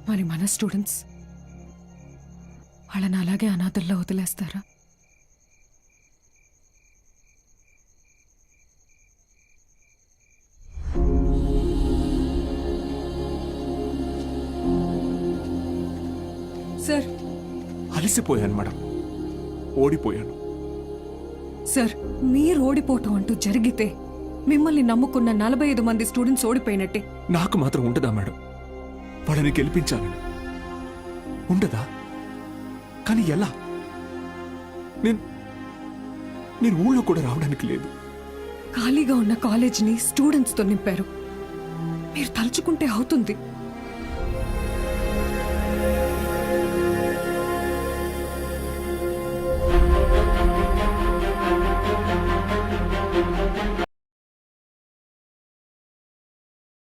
మరి మన స్టూడెంట్స్ వాళ్ళని అలాగే అనాథల్లో వదిలేస్తారా? సార్, అలసిపోయాను మేడం, ఓడిపోయాను. సార్, మీరు ఓడిపోవటం అంటూ జరిగితే మిమ్మల్ని నమ్ముకున్న 45 మంది స్టూడెంట్స్ ఓడిపోయినట్టే. నాకు మాత్రం ఉండదా మేడం వాళ్ళని గెలిపించాలని? ఉండదా? కానీ ఎలా? నేను ఊళ్ళో కూడా రావడానికి లేదు. ఖాళీగా ఉన్న కాలేజీని స్టూడెంట్స్తో నింపారు. మీరు తలుచుకుంటే అవుతుంది.